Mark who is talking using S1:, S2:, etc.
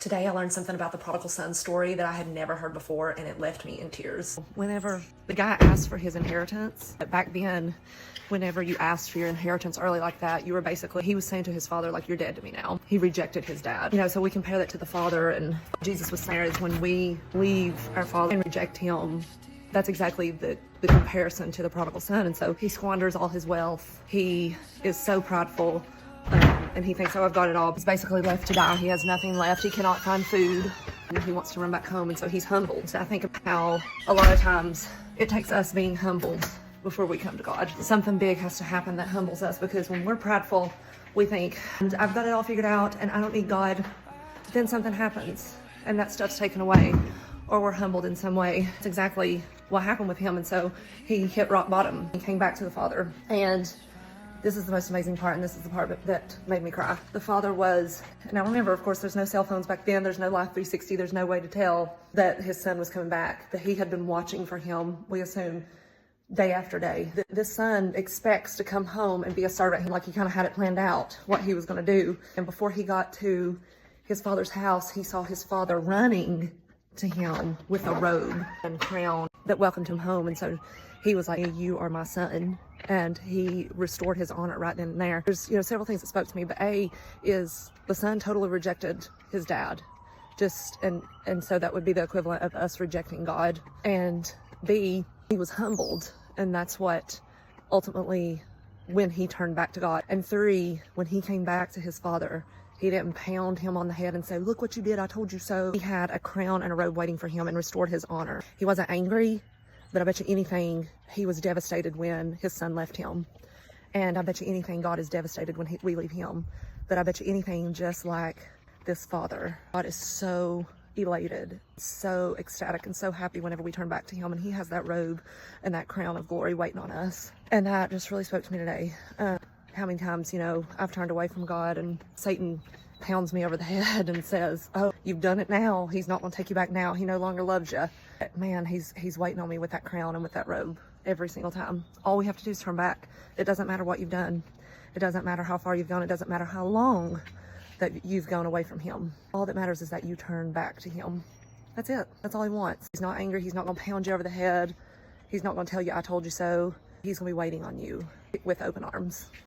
S1: Today I learned something about the prodigal son story that I had never heard before, and it left me in tears. Whenever the guy asked for his inheritance, back then, whenever you asked for your inheritance early like that, you were basically, he was saying to his father, like, you're dead to me now. He rejected his dad. You know, so we compare that to the father, and Jesus was saying is when we leave our father and reject him, that's exactly the comparison to the prodigal son. And so he squanders all his wealth. He is so prideful. And he thinks, oh, I've got it all. He's basically left to die. He has nothing left. He cannot find food. And he wants to run back home, and so he's humbled. So I think of how a lot of times it takes us being humbled before we come to God. Something big has to happen that humbles us, because when we're prideful, we think, I've got it all figured out and I don't need God. But then something happens and that stuff's taken away, or we're humbled in some way. It's exactly what happened with him. And so he hit rock bottom and came back to the Father. And this is the most amazing part, and this is the part that made me cry. The father was, now remember, of course, there's no cell phones back then, there's no Life 360, there's no way to tell that his son was coming back, that he had been watching for him, we assume, day after day. This son expects to come home and be a servant, like he kind of had it planned out, what he was going to do. And before he got to his father's house, he saw his father running to him with a robe and crown that welcomed him home. And so he was like, you are my son. And he restored his honor right then and there. There's, several things that spoke to me, but A is the son totally rejected his dad. And so that would be the equivalent of us rejecting God. And B, he was humbled. And that's what ultimately, when he turned back to God. And 3, when he came back to his father, he didn't pound him on the head and say, look what you did, I told you so. He had a crown and a robe waiting for him and restored his honor. He wasn't angry, but I bet you anything, he was devastated when his son left him. And I bet you anything, God is devastated when we leave him. But I bet you anything, just like this father, God is so elated, so ecstatic, and so happy whenever we turn back to him. And he has that robe and that crown of glory waiting on us. And that just really spoke to me today. How many times, I've turned away from God and Satan pounds me over the head and says, oh, you've done it now. He's not going to take you back now. He no longer loves you. Man, he's waiting on me with that crown and with that robe every single time. All we have to do is turn back. It doesn't matter what you've done. It doesn't matter how far you've gone. It doesn't matter how long that you've gone away from him. All that matters is that you turn back to him. That's it. That's all he wants. He's not angry. He's not going to pound you over the head. He's not going to tell you, I told you so. He's going to be waiting on you with open arms.